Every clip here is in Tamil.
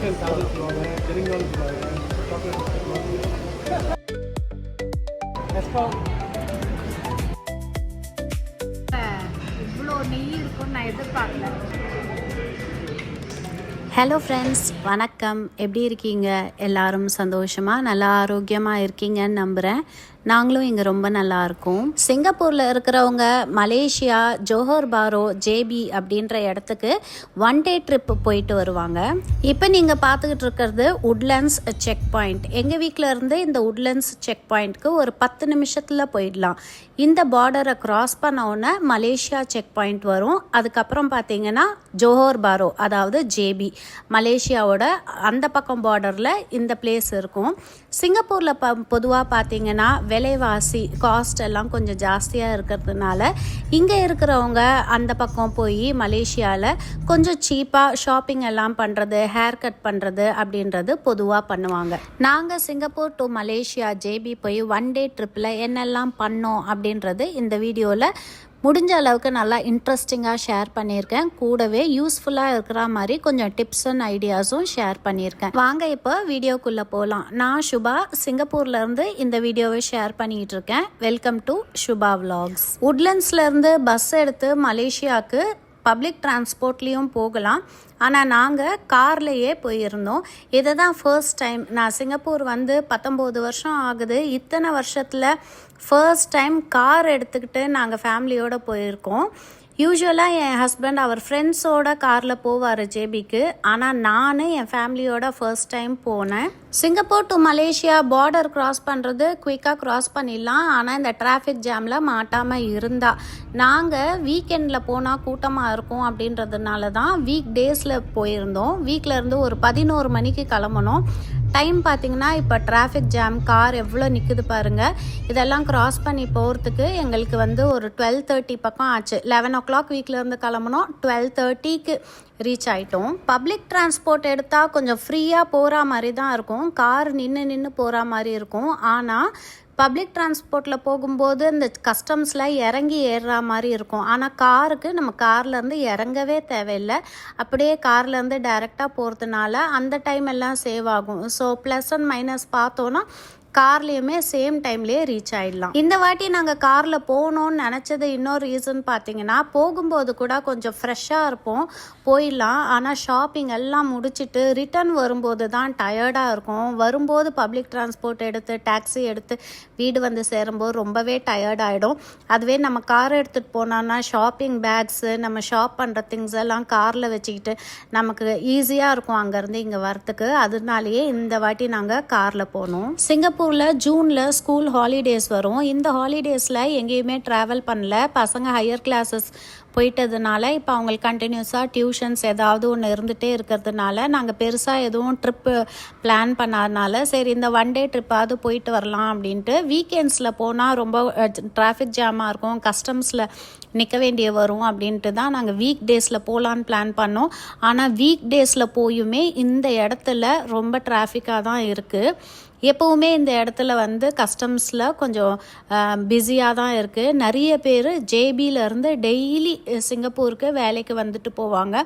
இன்ஸ்டன்ட் டேப்லெட் சொல்லுவாங்க, ஜெரிங்கால்னு சொல்லுவாங்க, சாக்லேட் சொல்லுவாங்க. இவ்வளோ நெய் இருக்கும்னு நான் எதிர்பார்க்கல. ஹலோ ஃப்ரெண்ட்ஸ், வணக்கம். எப்படி இருக்கீங்க? எல்லாரும் சந்தோஷமாக நல்லா ஆரோக்கியமாக இருக்கீங்கன்னு நம்புகிறேன். நாங்களும் இங்கே ரொம்ப நல்லா இருக்கோம். சிங்கப்பூரில் இருக்கிறவங்க மலேசியா, ஜோஹர் பாரோ, ஜேபி அப்படின்ற இடத்துக்கு ஒன் டே ட்ரிப் போயிட்டு வருவாங்க. இப்போ நீங்கள் பார்த்துக்கிட்டு இருக்கிறது உட்லண்ட்ஸ் செக் பாயிண்ட். எங்கள் வீட்டில் இருந்து இந்த உட்லண்ட்ஸ் செக் பாயிண்ட்க்கு ஒரு 10 நிமிஷத்தில் போயிடலாம். இந்த பார்டரை கிராஸ் பண்ண உடனே மலேசியா செக் பாயிண்ட் வரும். அதுக்கப்புறம் பார்த்தீங்கன்னா ஜோஹர் பாரோ, அதாவது ஜேபி, மலேசியாவோட அந்த பக்கம் பார்டரில் இந்த பிளேஸ் இருக்கும். சிங்கப்பூரில் பொதுவாக பார்த்தீங்கன்னா விலைவாசி காஸ்ட் எல்லாம் கொஞ்சம் ஜாஸ்தியாக இருக்கிறதுனால இங்கே இருக்கிறவங்க அந்த பக்கம் போய் மலேசியாவில் கொஞ்சம் சீப்பாக ஷாப்பிங் எல்லாம் பண்ணுறது, ஹேர் கட் பண்ணுறது அப்படின்றது பொதுவாக பண்ணுவாங்க. நாங்கள் சிங்கப்பூர் டு மலேசியா ஜேபி போய் ஒன் டே ட்ரிப்பில் என்னெல்லாம் பண்ணோம் அப்படின்றது இந்த வீடியோவில் முடிஞ்ச அளவுக்கு நல்லா இன்ட்ரெஸ்டிங்காக ஷேர் பண்ணியிருக்கேன். கூடவே யூஸ்ஃபுல்லாக இருக்கிற மாதிரி கொஞ்சம் டிப்ஸ் அண்ட் ஐடியாஸும் ஷேர் பண்ணியிருக்கேன். வாங்க இப்போ வீடியோக்குள்ளே போகலாம். நான் சுபா, சிங்கப்பூர்லேருந்து இந்த வீடியோவை ஷேர் பண்ணிகிட்டு இருக்கேன். Welcome to Subha vlogs. உட்லண்ட்ஸ்லேருந்து பஸ் எடுத்து மலேசியாவுக்கு பப்ளிக் டிரான்ஸ்போர்ட்லேயும் போகலாம். ஆனால் நாங்கள் கார்லேயே போயிருந்தோம். இதை தான் ஃபர்ஸ்ட் டைம். நான் சிங்கப்பூர் வந்து 19 வருஷம் ஆகுது. இத்தனை வருஷத்தில் ஃபர்ஸ்ட் டைம் கார் எடுத்துக்கிட்டு நாங்கள் ஃபேமிலியோடு போயிருக்கோம். யூஸ்வலாக என் ஹஸ்பண்ட் அவர் ஃப்ரெண்ட்ஸோட காரில் போவார் ஜேபிக்கு. ஆனால் நான் என் ஃபேமிலியோட ஃபர்ஸ்ட் டைம் போனேன். Singapore to Malaysia border cross பண்ணுறது குயிக்காக கிராஸ் பண்ணிடலாம். ஆனால் இந்த டிராஃபிக் ஜாமில் மாட்டாமல் இருந்தால், நாங்கள் வீக்கெண்டில் போனால் கூட்டமாக இருக்கும் அப்படின்றதுனால தான் வீக் டேஸில் போயிருந்தோம். வீக்கில் இருந்து ஒரு 11 மணிக்கு கிளம்பணும். டைம் பார்த்திங்கன்னா இப்போ டிராஃபிக் ஜாம், கார் எவ்வளோ நிற்குது பாருங்கள். இதெல்லாம் கிராஸ் பண்ணி போகிறதுக்கு எங்களுக்கு வந்து ஒரு 12:30 பக்கம் ஆச்சு. 11 o'clock வீட்டிலேருந்து கிளம்புனோம். 12:30க்கு ரீச் ஆகிட்டோம். பப்ளிக் டிரான்ஸ்போர்ட் எடுத்தால் கொஞ்சம் ஃப்ரீயாக போகிற மாதிரி தான் இருக்கும். கார் நின்று போகிற மாதிரி இருக்கும். ஆனால் பப்ளிக் டிரான்ஸ்போர்ட்டில் போகும்போது இந்த கஸ்டம்ஸில் இறங்கி ஏறுற மாதிரி இருக்கும். ஆனால் காருக்கு நம்ம கார்லேருந்து இறங்கவே தேவையில்லை. அப்படியே கார்லேருந்து டைரெக்டாக போகிறதுனால அந்த டைம் எல்லாம் சேவ் ஆகும். ஸோ ப்ளஸ் அண்ட் மைனஸ் பார்த்தோன்னா கார்லேயுமே சேம் டைம்லேயே ரீச் ஆகிடலாம். இந்த வாட்டி நாங்கள் காரில் போகணுன்னு நினச்சது இன்னொரு ரீசன் பார்த்தீங்கன்னா, போகும்போது கூட கொஞ்சம் ஃப்ரெஷ்ஷாக இருப்போம், போயிடலாம். ஆனால் ஷாப்பிங் எல்லாம் முடிச்சுட்டு ரிட்டர்ன் வரும்போது தான் டயர்டாக இருக்கும். வரும்போது பப்ளிக் டிரான்ஸ்போர்ட் எடுத்து டாக்ஸி எடுத்து வீடு வந்து சேரும்போது ரொம்பவே டயர்டாகிடும். அதுவே நம்ம கார் எடுத்துகிட்டு போனோன்னா ஷாப்பிங் பேக்ஸு, நம்ம ஷாப் பண்ணுற திங்ஸ் எல்லாம் காரில் வச்சுக்கிட்டு நமக்கு ஈஸியாக இருக்கும் அங்கேருந்து இங்கே வரத்துக்கு. அதனாலேயே இந்த வாட்டி நாங்கள் காரில் போனோம். சிங்கப்பூரில் ஜூனில் ஸ்கூல் ஹாலிடேஸ் வரும். இந்த ஹாலிடேஸில் எங்கேயுமே ட்ராவல் பண்ணல. பசங்க ஹையர் கிளாஸஸ் போயிட்டதுனால இப்போ அவங்களுக்கு கண்டினியூஸாக டியூஷன்ஸ் ஏதாவது ஒன்று இருந்துகிட்டே இருக்கிறதுனால நாங்கள் பெருசாக எதுவும் ட்ரிப்பு பிளான் பண்ணாதனால சரி இந்த ஒன் டே ட்ரிப்பாவது போயிட்டு வரலாம் அப்படின்ட்டு. வீக்கெண்ட்ஸில் போனால் ரொம்ப டிராஃபிக் ஜாமாக இருக்கும், கஸ்டம்ஸில் நிற்க வேண்டிய வரும் அப்படின்ட்டு தான் நாங்கள் வீக் டேஸில் போகலான்னு பிளான் பண்ணோம். ஆனால் வீக் டேஸில் போயுமே இந்த இடத்துல ரொம்ப டிராஃபிக்காக தான் இருக்குது. எப்போவுமே இந்த இடத்துல வந்து கஸ்டம்ஸில் கொஞ்சம் பிஸியாக தான் இருக்குது. நிறைய பேர் ஜேபியிலேருந்து டெய்லி சிங்கப்பூருக்கு வேலைக்கு வந்துட்டு போவாங்க.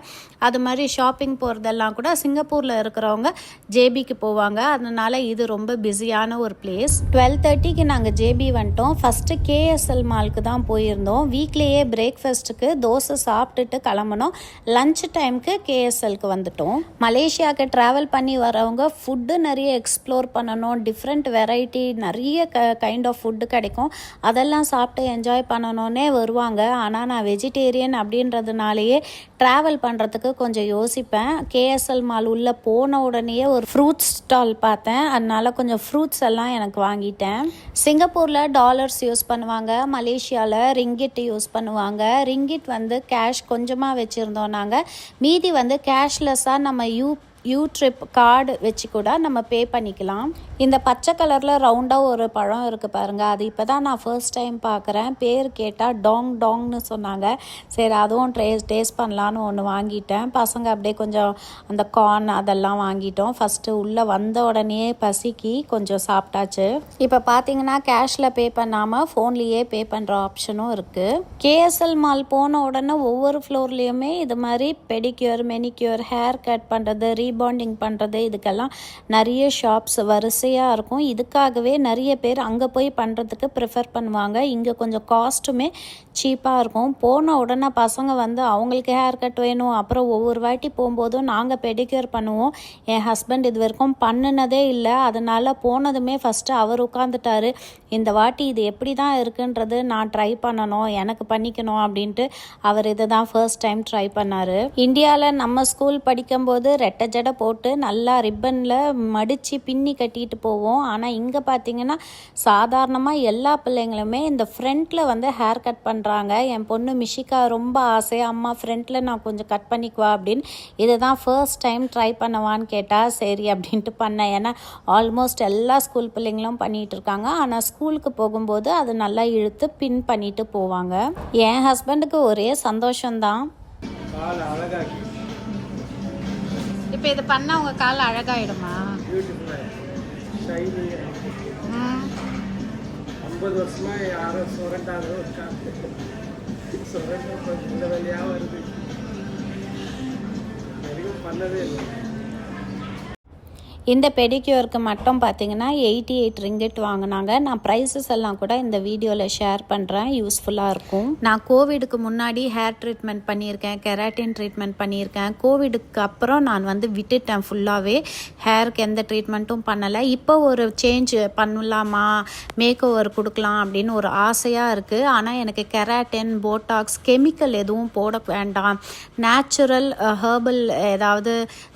அது மாதிரி ஷாப்பிங் போகிறதெல்லாம் கூட சிங்கப்பூரில் இருக்கிறவங்க ஜேபிக்கு போவாங்க. அதனால் இது ரொம்ப பிஸியான ஒரு பிளேஸ். 12:30க்கு நாங்கள் ஜேபி வந்துட்டோம். ஃபஸ்ட்டு கேஎஸ்எல் மாலுக்கு தான் போயிருந்தோம். வீக்லேயே பிரேக்ஃபாஸ்ட்டுக்கு தோசை சாப்பிட்டுட்டு கிளம்பணும். லன்ச் டைமுக்கு கேஎஸ்எல்க்கு வந்துட்டோம். மலேசியாவுக்கு ட்ராவல் பண்ணி வரவங்க ஃபுட்டு நிறைய எக்ஸ்ப்ளோர் பண்ணணும். டிஃப்ரெண்ட் வெரைட்டி நிறைய கைண்ட் ஆஃப் ஃபுட்டு கிடைக்கும். அதெல்லாம் சாப்பிட்டு என்ஜாய் பண்ணணுன்னே வருவாங்க. ஆனால் நான் வெஜிடேரியன் அப்படின்றதுனாலேயே ட்ராவல் பண்ணுறதுக்கு கொஞ்சம் யோசிப்பேன். கேஎஸ்எல் மால் உள்ளே போன உடனேயே ஒரு ஃப்ரூட்ஸ் ஸ்டால் பார்த்தேன். அதனால கொஞ்சம் ஃப்ரூட்ஸ் எல்லாம் எனக்கு வாங்கிட்டேன். சிங்கப்பூரில் டாலர்ஸ் யூஸ் பண்ணுவாங்க, மலேசியாவில் ரிங்கிட் யூஸ் பண்ணுவாங்க. ரிங்கிட் வந்து கேஷ் கொஞ்சமாக வச்சுருந்தோம் நாங்கள். மீதி வந்து கேஷ்லெஸ்ஸாக நம்ம யூட்ரிப் கார்டு வச்சு கூட நம்ம பே பண்ணிக்கலாம். இந்த பச்சை கலரில் ரவுண்டாக ஒரு பழம் இருக்குது பாருங்கள். அது இப்போ தான் நான் ஃபர்ஸ்ட் டைம் பார்க்குறேன். பேர் கேட்டால் டாங்னு சொன்னாங்க. சரி அதுவும் டேஸ்ட் பண்ணலான்னு ஒன்று வாங்கிட்டேன். பசங்க அப்படியே கொஞ்சம் அந்த கார்ன் அதெல்லாம் வாங்கிட்டோம். ஃபஸ்ட்டு உள்ளே வந்த உடனே பசிக்கு கொஞ்சம் சாப்பிட்டாச்சு. இப்போ பார்த்தீங்கன்னா கேஷில் பே பண்ணாமல் ஃபோன்லேயே பே பண்ணுற ஆப்ஷனும் இருக்குது. கேஎஸ்எல் மால் போன உடனே ஒவ்வொரு ஃப்ளோர்லேயுமே இது மாதிரி பெடிக்யூர், மெனிக்யூர், ஹேர் கட் பண்ணுறது, ரீபாண்டிங் பண்ணுறது இதுக்கெல்லாம் நிறைய ஷாப்ஸ் வரிசையாக இருக்கும். இதுக்காகவே நிறைய பேர் அங்கே போய் பண்ணுறதுக்கு ப்ரிஃபர் பண்ணுவாங்க. இங்கே கொஞ்சம் காஸ்ட்டுமே சீப்பாக இருக்கும். போன உடனே பசங்க வந்து அவங்களுக்கு ஹேர் கட் வேணும். அப்புறம் ஒவ்வொரு வாட்டி போகும்போதும் நாங்கள் பெடிக்யூர் பண்ணுவோம். என் ஹஸ்பண்ட் இது வரைக்கும் பண்ணினதே இல்லை. அதனால் போனதுமே ஃபஸ்ட்டு அவர் உட்காந்துட்டாரு. இந்த வாட்டி இது எப்படி தான் இருக்குன்றது நான் ட்ரை பண்ணணும், எனக்கு பண்ணிக்கணும் அப்படின்ட்டு அவர் இதை தான் ஃபர்ஸ்ட் டைம் ட்ரை பண்ணார். இந்தியாவில் நம்ம ஸ்கூல் படிக்கும்போது ரெட்டை ஜடை போட்டு நல்லா ரிப்பனில் மடித்து பின்னி கட்டிட்டு போவோம். ஆனால் இங்கே பார்த்தீங்கன்னா சாதாரணமாக எல்லா பிள்ளைங்களுமே இந்த ஃப்ரண்ட்டில் வந்து ஹேர் கட் பண்ணுறாங்க. என் பொண்ணு மிஷிகா ரொம்ப ஆசையாக அம்மா ஃப்ரண்ட்டில் நான் கொஞ்சம் கட் பண்ணிக்குவா அப்படின்னு இதை தான் ஃபர்ஸ்ட் டைம் ட்ரை பண்ணவான்னு கேட்டால் சரி அப்படின்ட்டு பண்ணேன். ஏன்னா ஆல்மோஸ்ட் எல்லா ஸ்கூல் பிள்ளைங்களும் பண்ணிகிட்டு இருக்காங்க. ஆனால் ஸ்கூலுக்கு போகும்போது அது நல்லா இழுத்து பின் பண்ணிட்டு போவாங்க. என் ஹஸ்பண்டுக்கு ஒரே சந்தோஷம்தான். இப்போ இது பண்ணா உங்க கால் அழகாயிடுமா? 50 வருஷமா யாரும் சுரண்டாத இந்த வழியாக வருது. வரைக்கும் பண்ணதே இல்லை. இந்த பெடிக்யூருக்கு மட்டும் பார்த்தீங்கன்னா 88 ரிங்கிட் வாங்கினாங்க. நான் ப்ரைஸஸ் எல்லாம் கூட இந்த வீடியோவில் ஷேர் பண்ணுறேன், யூஸ்ஃபுல்லாக இருக்கும். நான் கோவிடுக்கு முன்னாடி ஹேர் ட்ரீட்மெண்ட் பண்ணியிருக்கேன், கெராட்டின் ட்ரீட்மெண்ட் பண்ணியிருக்கேன். கோவிடுக்கு அப்புறம் நான் வந்து விட்டுட்டேன் ஃபுல்லாகவே. ஹேருக்கு எந்த ட்ரீட்மெண்ட்டும் பண்ணலை. இப்போ ஒரு சேஞ்ச் பண்ணலாமா, மேக் ஓவர் கொடுக்கலாம் அப்படின்னு ஒரு ஆசையாக இருக்குது. ஆனால் எனக்கு கெராட்டின், போட்டாக்ஸ், கெமிக்கல் எதுவும் போட வேண்டாம், நேச்சுரல் ஹெர்பல் ஏதாவது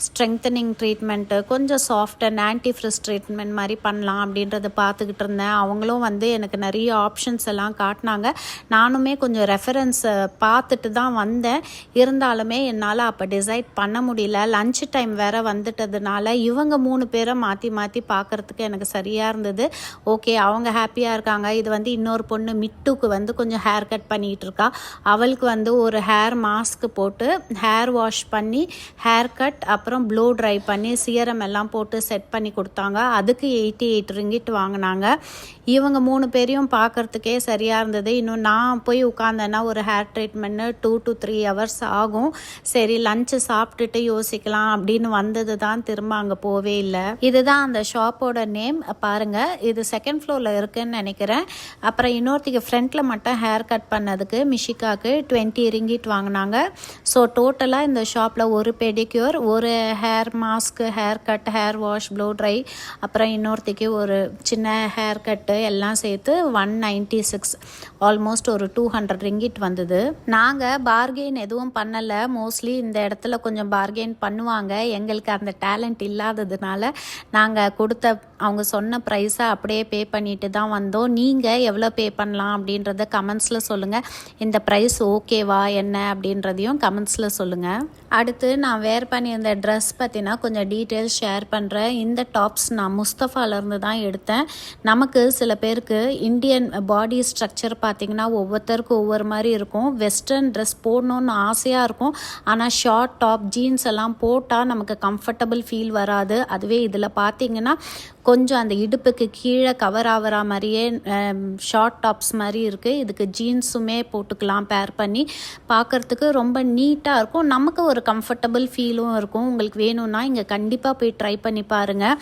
ஸ்ட்ரெங்தனிங் ட்ரீட்மெண்ட்டு, கொஞ்சம் soft and anti frizz treatment மாதிரி பண்ணலாம் அப்படின்றத பார்த்துக்கிட்டு இருந்தேன். அவங்களும் வந்து எனக்கு நிறைய ஆப்ஷன்ஸ் எல்லாம் காட்டினாங்க. நானுமே கொஞ்சம் ரெஃபரன்ஸ் பார்த்துட்டு தான் வந்தேன். இருந்தாலுமே என்னால் அப்போ டிசைட் பண்ண முடியல. லன்ச் டைம் வேறு வந்துட்டதுனால இவங்க 3 பேரை மாற்றி மாற்றி பார்க்குறதுக்கு எனக்கு சரியாக இருந்தது. ஓகே, அவங்க ஹாப்பியாக இருக்காங்க. இது வந்து இன்னொரு பொண்ணு மிட்டுக்கு வந்து கொஞ்சம் ஹேர் கட் பண்ணிகிட்டு இருக்கா. அவளுக்கு வந்து ஒரு ஹேர் மாஸ்க் போட்டு ஹேர் வாஷ் பண்ணி ஹேர் கட் அப்புறம் ப்ளோ ட்ரை பண்ணி சீரம் எல்லாம் போட்டு செட் பண்ணி கொடுத்தாங்க. அதுக்கு 88 ரிங்கிட் வாங்கினாங்க. இவங்க 3 பேரையும் பார்க்குறதுக்கே சரியாக இருந்தது. இன்னும் நான் போய் உட்காந்தேன்னா ஒரு ஹேர் ட்ரீட்மெண்ட்டு 2 to 3 hours ஆகும். சரி, லஞ்சு சாப்பிட்டுட்டு யோசிக்கலாம் அப்படின்னு வந்தது தான், திரும்ப அங்கே போவே இல்லை. இதுதான் அந்த ஷாப்போட நேம் பாருங்கள். இது 2nd ஃப்ளோரில் இருக்குன்னு நினைக்கிறேன். அப்புறம் இன்னொருத்திக்கு ஃப்ரண்ட்டில் மட்டும் ஹேர் கட் பண்ணதுக்கு மிஷிகாவுக்கு 20 ரிங்கிட் வாங்கினாங்க. ஸோ டோட்டலாக இந்த ஷாப்பில் ஒரு பெடிக்யூர், ஒரு hair mask, hair cut, hair wash, flow try, அப்புறம் இன்னொருத்திக்கு ஒரு சின்ன ஹேர் கட்டு எல்லாம் சேர்த்து 196, ஆல்மோஸ்ட் ஒரு 200 ரிங்கிட் வந்தது. நாங்கள் பார்கெயின் எதுவும் பண்ணலை. மோஸ்ட்லி இந்த இடத்துல கொஞ்சம் பார்கெயின் பண்ணுவாங்க. எங்களுக்கு அந்த டேலண்ட் இல்லாததுனால நாங்கள் கொடுத்த அவங்க சொன்ன ப்ரைஸை அப்படியே பே பண்ணிட்டு தான் வந்தோம். நீங்கள் எவ்வளோ பே பண்ணலாம் அப்படின்றத கமெண்ட்ஸில் சொல்லுங்கள். இந்த ப்ரைஸ் ஓகேவா என்ன அப்படின்றதையும் கமெண்ட்ஸில் சொல்லுங்கள். அடுத்து நான் வேர் பண்ணியிருந்த ட்ரெஸ் பற்றினா கொஞ்சம் டீட்டெயில்ஸ் ஷேர் பண்ணுறேன். இந்த டாப்ஸ் நான் முஸ்தஃபாலேருந்து தான் எடுத்தேன். நமக்கு சில பேருக்கு இந்தியன் பாடி ஸ்ட்ரக்சர் பார்த்திங்கன்னா ஒவ்வொருத்தருக்கும் ஒவ்வொரு மாதிரி இருக்கும். வெஸ்டர்ன் ட்ரெஸ் போடணுன்னு ஆசையாக இருக்கும். ஆனால் ஷார்ட் டாப், ஜீன்ஸ் எல்லாம் போட்டால் நமக்கு கம்ஃபர்டபுள் ஃபீல் வராது. அதுவே இதில் பார்த்திங்கன்னா கொஞ்சம் அந்த இடுப்புக்கு கீழே கவர் ஆகிற மாதிரியே ஷார்ட் டாப்ஸ் மாதிரி இருக்குது. இதுக்கு ஜீன்ஸுமே போட்டுக்கலாம் பேர் பண்ணி. பார்க்குறதுக்கு ரொம்ப நீட்டாக இருக்கும். நமக்கு ஒரு கம்ஃபர்டபுள் ஃபீலும் இருக்கும். உங்களுக்கு வேணும்னா இங்கே கண்டிப்பாக போய் ட்ரை பண்ணி பாருங்கள்.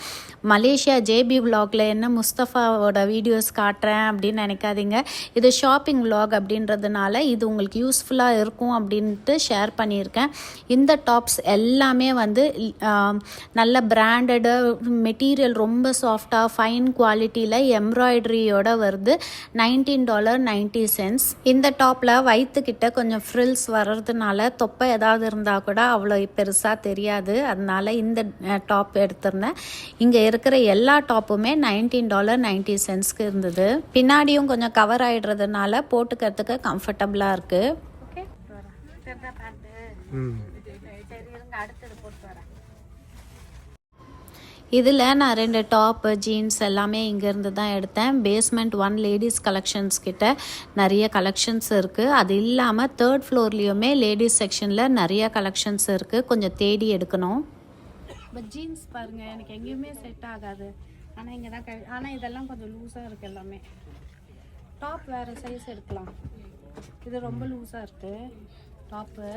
மலேசியா ஜேபி விலாகில் என்ன முஸ்தஃபாவோட வீடியோஸ் காட்டுறேன் அப்படின்னு நினைக்காதீங்க. இது ஷாப்பிங் விலாக் அப்படின்றதுனால இது உங்களுக்கு யூஸ்ஃபுல்லாக இருக்கும் அப்படின்ட்டு ஷேர் பண்ணியிருக்கேன். இந்த டாப்ஸ் எல்லாமே வந்து நல்ல பிராண்டடு மெட்டீரியல், ரொம்ப சாஃப்டாக ஃபைன் குவாலிட்டியில் எம்ப்ராய்டரியோட வருது. $19.90. இந்த டாப்பில் வயிற்றுக்கிட்ட கொஞ்சம் ஃப்ரில்ஸ் வர்றதுனால தொப்பை ஏதாவது இருந்தால் கூட அவ்வளோ பெருசாக தெரியாது. அதனால இந்த டாப் எடுத்திருந்தேன். இங்கே இருக்கிற எல்லா டாப்புமே $19.90 இருந்தது. பின்னாடியும் கொஞ்சம் கவர் ஆகிடுறதுனால போட்டுக்கிறதுக்கு கம்ஃபர்டபுளாக இருக்குது. ஓகே, சரி இருங்க, அடுத்தது போட்டு வரேன். இதில் நான் 2 டாப்பு, ஜீன்ஸ் எல்லாமே இங்கேருந்து தான் எடுத்தேன். பேஸ்மெண்ட் 1 லேடிஸ் கலெக்ஷன்ஸ் கிட்ட நிறைய கலெக்ஷன்ஸ் இருக்குது. அது இல்லாமல் 3rd ஃப்ளோர்லேயுமே லேடிஸ் செக்ஷனில் நிறைய கலெக்ஷன்ஸ் இருக்குது. கொஞ்சம் தேடி எடுக்கணும். பட் ஜீன்ஸ் பாருங்கள், எனக்கு எங்கேயுமே செட் ஆகாது. ஆனால் இங்கே தான் ஆனால் இதெல்லாம் கொஞ்சம் லூஸாக இருக்குது எல்லாமே. டாப் வேறு சைஸ் எடுக்கலாம். இது ரொம்ப லூஸாக இருக்குது. டாப்பு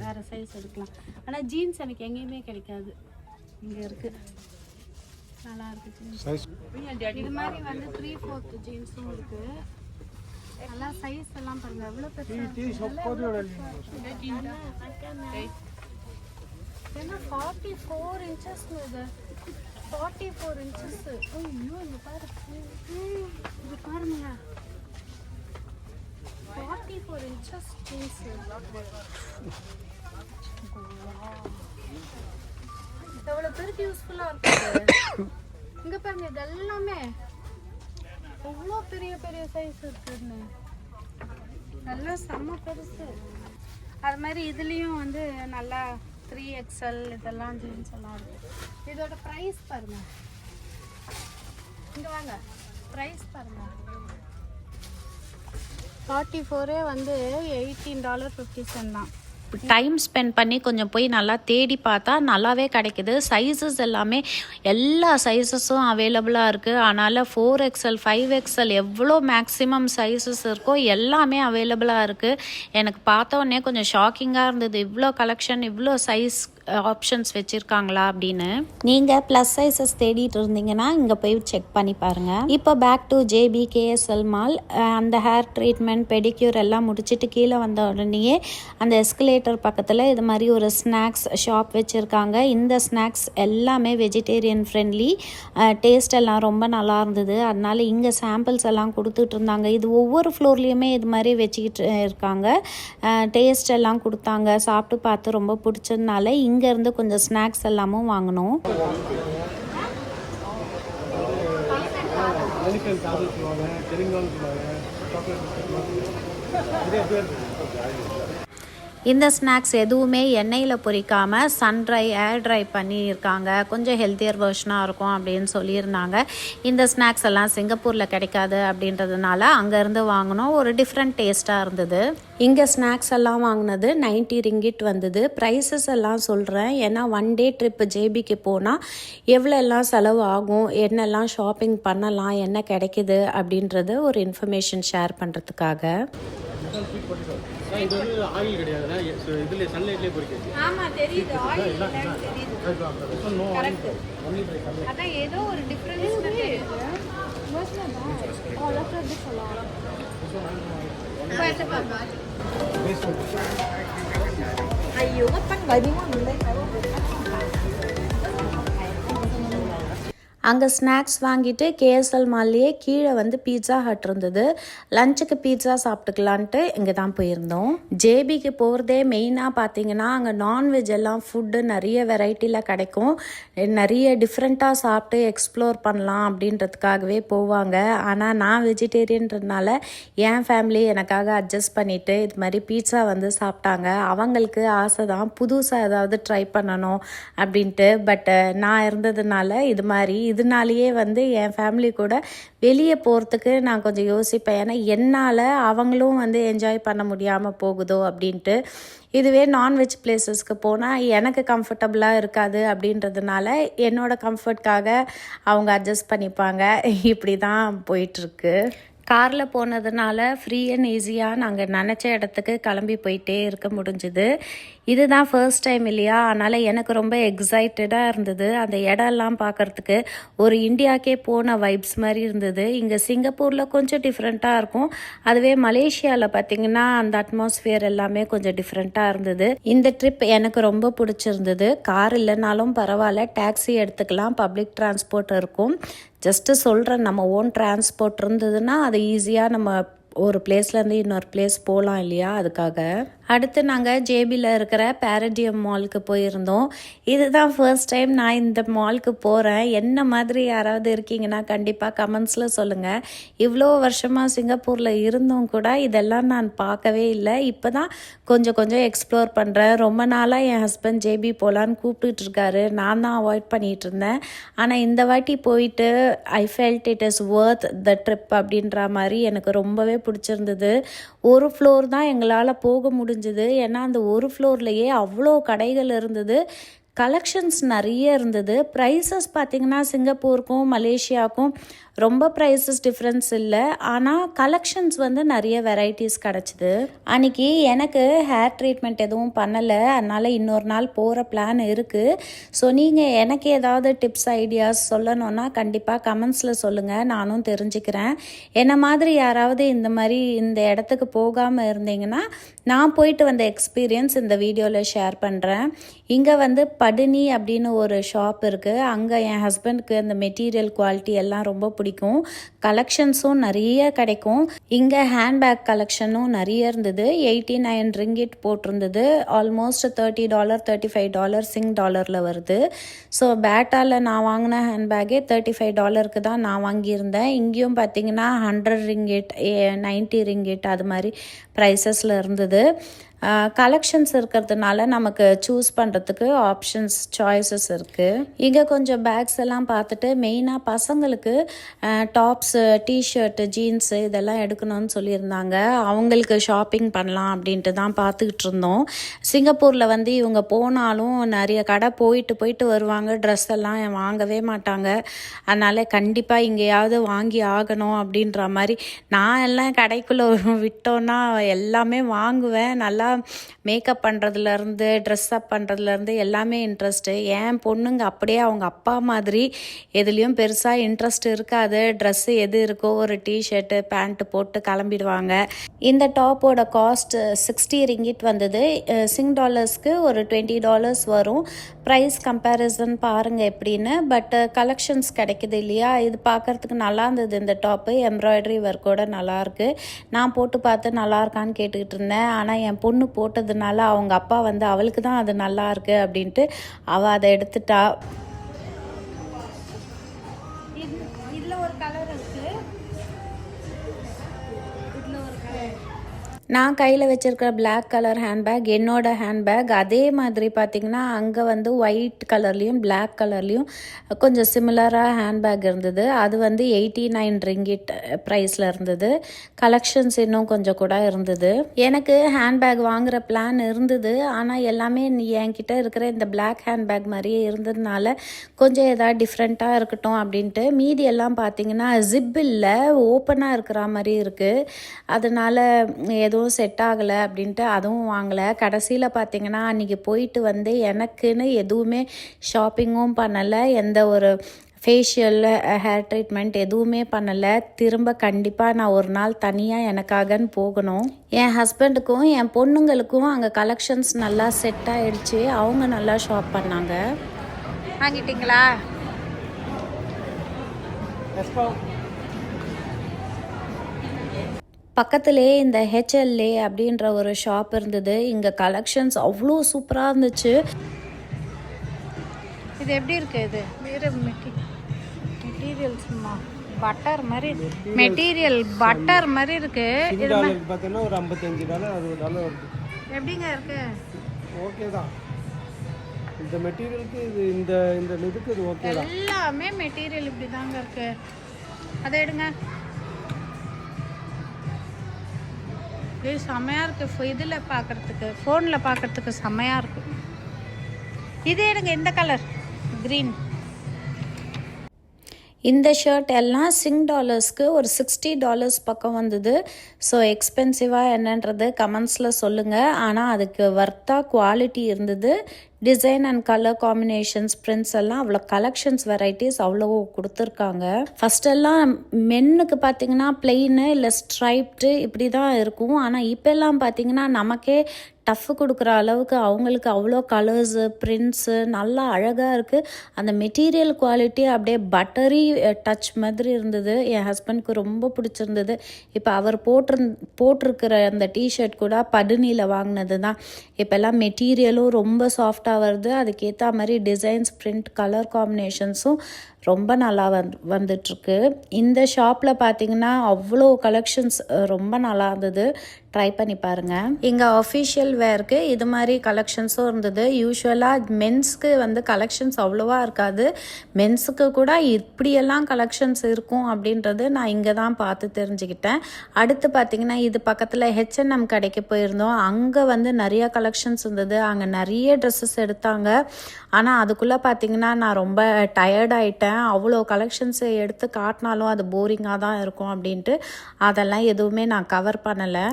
வேறு சைஸ் எடுக்கலாம். ஆனால் ஜீன்ஸ் எனக்கு எங்கேயுமே கிடைக்காது. இங்கே இருக்குது, நல்லா இருக்குது ஜீன்ஸ். சைஸ் இது மாதிரி வந்து 3/4 ஜீன்ஸும் இருக்குது. நல்லா சைஸ் எல்லாம் பாருங்க எவ்வளோ பெருசா ஏன்னா 44 இன்ச்சஸ் இது 44 இன்ச்சஸ். ஐயோ இங்க பாரு, இது பாருங்க 44 இன்ச்சஸ் ஜீன்ஸ். எவ்வளோ பேருக்கு யூஸ்ஃபுல்லாக இருக்குது. இங்கே பாருங்க இது எல்லாமே எவ்வளோ பெரிய பெரிய சைஸ் இருக்குன்னு, நல்லா செம்ம பெருசு. அது மாதிரி இதுலேயும் வந்து நல்லா 3XL இதெல்லாம் ஜீன்ஸ் எல்லாம் இருக்குது. இதோட ப்ரைஸ் பாருங்க, இங்கே வாங்க ப்ரைஸ் பாருங்க. 44 வந்து $18.50 தான். டைம் ஸ்பெண்ட் பண்ணி கொஞ்சம் போய் நல்லா தேடி பார்த்தா நல்லாவே கிடைக்குது. சைஸஸ் எல்லாமே எல்லா சைஸஸும் அவைலபிளாக இருக்குது. அதனால் 4XL 5XL எவ்வளோ மேக்ஸிமம் சைஸஸ் இருக்கோ எல்லாமே அவைலபிளாக இருக்குது. எனக்கு பார்த்தோன்னே கொஞ்சம் ஷாக்கிங்காக இருந்தது, இவ்வளோ கலெக்ஷன் இவ்வளோ சைஸ் ஆப்ஷன்ஸ் வச்சுருக்காங்களா அப்படின்னு. நீங்கள் ப்ளஸ் சைஸஸ் தேடிட்டு இருந்தீங்கன்னா இங்கே போய் செக் பண்ணி பாருங்கள். இப்போ back to JB KSL mall. அந்த ஹேர் ட்ரீட்மெண்ட் பெடிக்யூர் எல்லாம் முடிச்சுட்டு கீழே வந்த உடனேயே அந்த எஸ்கலேட்டர் பக்கத்தில் இது மாதிரி ஒரு ஸ்நாக்ஸ் ஷாப் வச்சுருக்காங்க. இந்த ஸ்நாக்ஸ் எல்லாமே வெஜிடேரியன் ஃப்ரெண்ட்லி, டேஸ்ட் எல்லாம் ரொம்ப நல்லா இருந்தது. அதனால் இங்கே சாம்பிள்ஸ் எல்லாம் கொடுத்துட்டு இருந்தாங்க. இது ஒவ்வொரு ஃப்ளோர்லேயுமே இது மாதிரி வச்சுக்கிட்டு இருக்காங்க. டேஸ்ட் எல்லாம் கொடுத்தாங்க. சாப்பிட்டு பார்த்து ரொம்ப பிடிச்சதுனால இங்கேருந்து கொஞ்சம் ஸ்நாக்ஸ் எல்லாமும் வாங்கினோம். இந்த ஸ்நாக்ஸ் எதுவுமே எண்ணெயில் பொரிக்காமல் சன் ட்ரை ஏர் ட்ரை பண்ணியிருக்காங்க. கொஞ்சம் ஹெல்த்தியர் வெர்ஷனாக இருக்கும் அப்படின்னு சொல்லியிருந்தாங்க. இந்த ஸ்நாக்ஸ் எல்லாம் சிங்கப்பூரில் கிடைக்காது அப்படின்றதுனால அங்கேருந்து வாங்கினோம். ஒரு டிஃப்ரெண்ட் டேஸ்ட்டாக இருந்தது. இங்கே ஸ்நாக்ஸ் எல்லாம் வாங்கினது 90 ரிங்கிட் வந்தது. ப்ரைஸஸ் எல்லாம் சொல்கிறேன், ஏன்னா 1 டே ட்ரிப் JBக்கு போனால் எவ்வளோ எல்லாம் செலவு ஆகும், என்னெல்லாம் ஷாப்பிங் பண்ணலாம், என்ன கிடைக்குது அப்படின்றது ஒரு இன்ஃபர்மேஷன் ஷேர் பண்ணுறதுக்காக. இது வந்து ஆயில் கிடையாதுன்னா இதுல சன்லைட்லயே பொரிக்குது. ஆமா தெரியுது, ஆயில் இல்லன்னு தெரியுது. கரெக்ட். அதான் ஏதோ ஒரு டிஃபரன்ஸ் தெரியுது. Mostly all of this a lot. ஐயோ பன் வைபிமா இல்லை. அங்கே ஸ்நாக்ஸ் வாங்கிட்டு KSL மால்லையே கீழே வந்து பீட்சா ஹட் இருந்தது. லஞ்சுக்கு பீட்சா சாப்பிட்டுக்கலான்ட்டு இங்கே தான் போயிருந்தோம். JBக்கு போகிறதே மெயினாக பார்த்தீங்கன்னா அங்கே நான்வெஜ் எல்லாம் ஃபுட்டு நிறைய வெரைட்டியில் கிடைக்கும். நிறைய டிஃப்ரெண்ட்டாக சாப்பிட்டு எக்ஸ்ப்ளோர் பண்ணலாம் அப்படின்றதுக்காகவே போவாங்க. ஆனால் நான் வெஜிடேரியன்றதுனால என் ஃபேமிலி எனக்காக அட்ஜஸ்ட் பண்ணிவிட்டு இது மாதிரி பீட்சா வந்து சாப்பிட்டாங்க. அவங்களுக்கு ஆசை தான் புதுசாக ஏதாவது ட்ரை பண்ணணும் அப்படின்ட்டு. பட் நான் இருந்ததுனால இது மாதிரி இதனாலேயே வந்து என் ஃபேமிலி கூட வெளியே போகிறதுக்கு நான் கொஞ்சம் யோசிப்பேன். ஏன்னா என்னால் அவங்களும் வந்து என்ஜாய் பண்ண முடியாமல் போகுதோ அப்படின்ட்டு. இதுவே நான்வெஜ் பிளேசஸ்க்கு போனால் எனக்கு கம்ஃபர்டபுளாக இருக்காது அப்படின்றதுனால என்னோடய கம்ஃபர்ட்காக அவங்க அட்ஜஸ்ட் பண்ணிப்பாங்க. இப்படி தான் போயிட்டுருக்கு. காரில் போனதுனால ஃப்ரீ அண்ட் ஈஸியாக நாங்கள் நினச்ச இடத்துக்கு கிளம்பி போயிட்டே இருக்க முடிஞ்சுது. இதுதான் ஃபர்ஸ்ட் டைம் இல்லையா, அதனால் எனக்கு ரொம்ப எக்ஸைட்டடாக இருந்தது. அந்த இடம்லாம் பார்க்குறதுக்கு ஒரு இந்தியாக்கே போன வைப்ஸ் மாதிரி இருந்தது. இங்கே சிங்கப்பூரில் கொஞ்சம் டிஃப்ரெண்ட்டாக இருக்கும். அதுவே மலேசியாவில் பார்த்திங்கன்னா அந்த அட்மாஸ்ஃபியர் எல்லாமே கொஞ்சம் டிஃப்ரெண்ட்டாக இருந்தது. இந்த ட்ரிப் எனக்கு ரொம்ப பிடிச்சிருந்தது. கார் இல்லைனாலும் பரவாயில்ல, டாக்ஸி எடுத்துக்கலாம், பப்ளிக் டிரான்ஸ்போர்ட் இருக்கும். ஜஸ்ட்டு சொல்கிறேன், நம்ம ஓன் டிரான்ஸ்போர்ட் இருந்ததுன்னா அது ஈஸியாக நம்ம ஒரு பிளேஸ்லேருந்து இன்னொரு பிளேஸ் போகலாம் இல்லையா, அதுக்காக. அடுத்து நாங்கள் JBயில் இருக்கிற பாரடியம் மாலுக்கு போயிருந்தோம். இதுதான் ஃபர்ஸ்ட் டைம் நான் இந்த மாலுக்கு போகிறேன். என்ன மாதிரி யாராவது இருக்கீங்கன்னா கண்டிப்பாக கமெண்ட்ஸில் சொல்லுங்கள். இவ்வளோ வருஷமாக சிங்கப்பூரில் இருந்தும் கூட இதெல்லாம் நான் பார்க்கவே இல்லை. இப்போ தான் கொஞ்சம் கொஞ்சம் எக்ஸ்ப்ளோர் பண்ணுறேன். ரொம்ப நாளாக என் ஹஸ்பண்ட் JB போகலான்னு கூப்பிட்டுட்டு இருக்காரு. நான் தான் அவாய்ட் பண்ணிகிட்டு இருந்தேன். ஆனால் இந்த வாட்டி போயிட்டு I felt it is worth the trip அப்படின்ற மாதிரி எனக்கு ரொம்பவே பிடிச்சிருந்தது. ஒரு ஃப்ளோர் தான் எங்களால் போக முடிஞ்சது. ஏன்னா அந்த ஒரு ஃப்ளோர்லேயே அவ்வளோ கடைகள் இருந்தது, கலெக்ஷன்ஸ் நிறைய இருந்தது. ப்ரைஸஸ் பார்த்திங்கன்னா சிங்கப்பூருக்கும் மலேசியாவுக்கும் ரொம்ப ப்ரைஸஸ் டிஃப்ரென்ஸ் இல்லை, ஆனால் கலெக்ஷன்ஸ் வந்து நிறைய வெரைட்டிஸ் கிடச்சிது. அன்றைக்கி எனக்கு ஹேர் ட்ரீட்மெண்ட் எதுவும் பண்ணலை, அதனால் இன்னொரு நாள் போகிற பிளான் இருக்குது. ஸோ நீங்கள் எனக்கு ஏதாவது டிப்ஸ் ஐடியாஸ் சொல்லணுன்னா கண்டிப்பாக கமெண்ட்ஸில் சொல்லுங்கள், நானும் தெரிஞ்சுக்கிறேன். என்ன மாதிரி யாராவது இந்த மாதிரி இந்த இடத்துக்கு போகாமல் இருந்தீங்கன்னா நான் போயிட்டு வந்த எக்ஸ்பீரியன்ஸ் இந்த வீடியோவில் ஷேர் பண்ணுறேன். இங்கே வந்து படினி அப்படின்னு ஒரு ஷாப் இருக்குது. அங்கே என் ஹஸ்பண்டுக்கு அந்த மெட்டீரியல் குவாலிட்டி எல்லாம் ரொம்ப பிடிக்கும். கலெக்ஷன்ஸும் நிறைய கிடைக்கும். இங்கே ஹேண்ட்பேக் கலெக்ஷனும் நிறைய இருந்தது. 89 ரிங்கிட் போட்டிருந்தது. ஆல்மோஸ்ட் $30 $35 சிங் டாலரில் வருது. ஸோ பேட்டாவில் நான் வாங்கின ஹேண்ட்பேக்கே $35 தான் நான் வாங்கியிருந்தேன். இங்கேயும் பார்த்தீங்கன்னா 100 ரிங்கிட் 90 ரிங்கிட் அது மாதிரி ப்ரைஸஸில் இருந்தது. கலெக்ஷன்ஸ் இருக்கிறதுனால நமக்கு சூஸ் பண்ணுறதுக்கு ஆப்ஷன்ஸ் சாய்ஸஸ் இருக்குது. இங்கே கொஞ்சம் பேக்ஸ் எல்லாம் பார்த்துட்டு மெயினாக பசங்களுக்கு டாப்ஸு டிஷர்ட்டு ஜீன்ஸு இதெல்லாம் எடுக்கணும்னு சொல்லியிருந்தாங்க. அவங்களுக்கு ஷாப்பிங் பண்ணலாம் அப்படின்ட்டு தான் பார்த்துக்கிட்டு இருந்தோம். சிங்கப்பூரில் வந்து இவங்க போனாலும் நிறைய கடை போயிட்டு வருவாங்க, ட்ரெஸ் எல்லாம் வாங்கவே மாட்டாங்க. அதனால் கண்டிப்பாக இங்கேயாவது வாங்கி ஆகணும் அப்படின்ற மாதிரி நான் எல்லாம் கடைக்குள்ளே விட்டோன்னா எல்லாமே வாங்குவேன். நல்லா மேக்கப் பண்ணுறதுலேருந்து ட்ரெஸ்அப் பண்ணுறதுலேருந்து எல்லாமே இன்ட்ரெஸ்ட்டு. என் பொண்ணுங்க அப்படியே அவங்க அப்பா மாதிரி எதுலேயும் பெருசாக இன்ட்ரெஸ்ட் இருக்காது. ட்ரெஸ்ஸு எது இருக்கோ ஒரு டிஷர்ட்டு பேண்ட்டு போட்டு கிளம்பிடுவாங்க. இந்த டாப்போட காஸ்ட் 60 ரிங்கிட் வந்தது. சிங் டாலர்ஸ்க்கு ஒரு $20 வரும். ப்ரைஸ் கம்பேரிசன் பாருங்கள் எப்படின்னு. பட் கலெக்ஷன்ஸ் கிடைக்குது இல்லையா, இது பார்க்குறதுக்கு நல்லா இருந்தது. இந்த டாப்பு எம்ப்ராய்டரி ஒர்க்கோட நல்லாயிருக்கு. நான் போட்டு பார்த்து நல்லா இருக்கான்னு கேட்டுக்கிட்டு இருந்தேன். ஆனால் என் பொண்ணு போட்டதுனால அவங்க அப்பா வந்து அவளுக்கு தான் அது நல்லா இருக்கு அப்படின்ட்டு அவள் அதை எடுத்துட்டா. இதில் ஒரு கலர் இருக்குது, இதில் ஒரு கலர். நான் கையில் வச்சுருக்கிற பிளாக் கலர் ஹேண்ட்பேக் என்னோட ஹேண்ட்பேக். அதே மாதிரி பார்த்திங்கன்னா அங்கே வந்து ஒயிட் கலர்லேயும் பிளாக் கலர்லேயும் கொஞ்சம் சிமிலராக ஹேண்ட்பேக் இருந்தது. அது வந்து 89 ரிங்கிட் ப்ரைஸில் இருந்தது. கலெக்ஷன்ஸ் இன்னும் கொஞ்சம் கூட இருந்தது. எனக்கு ஹேண்ட்பேக் வாங்குகிற பிளான் இருந்தது, ஆனால் எல்லாமே என்கிட்ட இருக்கிற இந்த பிளாக் ஹேண்ட்பேக் மாதிரியே இருந்ததுனால கொஞ்சம் எதாவது டிஃப்ரெண்ட்டாக இருக்கட்டும் அப்படின்ட்டு. மீதி எல்லாம் பார்த்திங்கன்னா ஜிப் இல்லை, ஓப்பனாக இருக்கிற மாதிரி இருக்குது. அதனால் எதுவும் செட் ஆகலை அப்படின்ட்டு அதுவும் வாங்கலை. கடைசியில் பார்த்தீங்கன்னா அன்றைக்கி போயிட்டு வந்து எனக்குன்னு எதுவுமே ஷாப்பிங்கும் பண்ணலை, எந்த ஒரு ஃபேஷியல் ஹேர் ட்ரீட்மெண்ட் எதுவுமே பண்ணலை. திரும்ப கண்டிப்பாக நான் ஒரு நாள் தனியாக எனக்காகன்னு போகணும். என் ஹஸ்பண்டுக்கும் என் பொண்ணுங்களுக்கும் அங்கே கலெக்ஷன்ஸ் நல்லா செட் ஆகிடுச்சு. அவங்க நல்லா ஷாப் பண்ணாங்க. வாங்கிட்டீங்களா? பக்கத்துலேயே இந்த HLA அப்படின்ற ஒரு ஷாப் இருந்தது. இங்கே கலெக்ஷன்ஸ் அவ்வளோ சூப்பராக இருந்துச்சு. இது எப்படி இருக்குது? இது வேறு மெட்டீரியல்ஸ்மா பட்டர் மாதிரி, மெட்டீரியல் பட்டர் மாதிரி இருக்குது. இது பார்த்தீங்கன்னா ஒரு $55 $60 வருது. எப்படிங்க இருக்குது? ஓகே தான். இந்த மெட்டீரியலுக்கு இது இந்த இந்த இதுக்கு இது ஓகே தான். எல்லாமே மெட்டீரியல் இப்படி தாங்க இருக்குது. அதை எடுங்க. இது செம்மையாக இருக்குது. இதில் பார்க்குறதுக்கு, ஃபோனில் பார்க்குறதுக்கு செம்மையாக இருக்குது. இது எடுங்க, இந்த கலர் க்ரீன். இந்த ஷர்ட் எல்லாம் சிங் டாலர்ஸ்க்கு ஒரு $60 பக்கம் வந்தது. ஸோ எக்ஸ்பென்சிவாக என்னன்றது கமெண்ட்ஸில் சொல்லுங்கள். ஆனால் அதுக்கு வர்த்தாக குவாலிட்டி இருந்தது. Design and colour combinations prints எல்லாம் அவ்வளோ கலெக்ஷன்ஸ் வெரைட்டிஸ் அவ்வளோ கொடுத்துருக்காங்க. ஃபஸ்ட்டெல்லாம் மென்னுக்கு பார்த்திங்கன்னா பிளெயினு இல்லை ஸ்ட்ரைப்டு இப்படி தான் இருக்கும். ஆனால் இப்போல்லாம் பார்த்திங்கன்னா நமக்கே டஃப் கொடுக்குற அளவுக்கு அவங்களுக்கு அவ்வளோ கலர்ஸு பிரிண்ட்ஸு நல்லா அழகாக இருக்குது. அந்த மெட்டீரியல் குவாலிட்டி அப்படியே பட்டரி டச் மாதிரி இருந்தது. என் ஹஸ்பண்ட்க்கு ரொம்ப பிடிச்சிருந்தது. இப்போ அவர் போட்டிருக்கிற அந்த டிஷர்ட் கூட படினியில் வாங்கினது தான். இப்போல்லாம் மெட்டீரியலும் ரொம்ப சாஃப்டாக வருது. அதுக்கேற்ற மாதிரி டிசைன்ஸ் பிரிண்ட் கலர் காம்பினேஷன்ஸும் ரொம்ப நல்லா வந்துட்டுருக்கு. இந்த ஷாப்பில் பார்த்திங்கன்னா அவ்வளோ கலெக்ஷன்ஸ் ரொம்ப நல்லா இருந்தது. ட்ரை பண்ணி பாருங்கள். இங்கே அஃபிஷியல் வேருக்கு இது மாதிரி கலெக்ஷன்ஸும் இருந்தது. யூஸ்வலாக மென்ஸ்க்கு வந்து கலெக்ஷன்ஸ் அவ்வளோவா இருக்காது. மென்ஸுக்கு கூட இப்படியெல்லாம் கலெக்ஷன்ஸ் இருக்கும் அப்படின்றது நான் இங்கே தான் பார்த்து தெரிஞ்சுக்கிட்டேன். அடுத்து பார்த்திங்கன்னா இது பக்கத்தில் H&M கடைக்கு போயிருந்தோம். அங்கே வந்து நிறைய கலெக்ஷன்ஸ் இருந்தது. அங்கே நிறைய ட்ரெஸ்ஸஸ் எடுத்தாங்க. ஆனால் அதுக்குள்ளே பார்த்திங்கன்னா நான் ரொம்ப டயர்டாயிட்டேன். அவ்வளோ கலெக்ஷன்ஸ் எடுத்து காட்டினாலும் அது போரிங்காக தான் இருக்கும் அப்படின்ட்டு அதெல்லாம் எதுவுமே நான் கவர் பண்ணலை.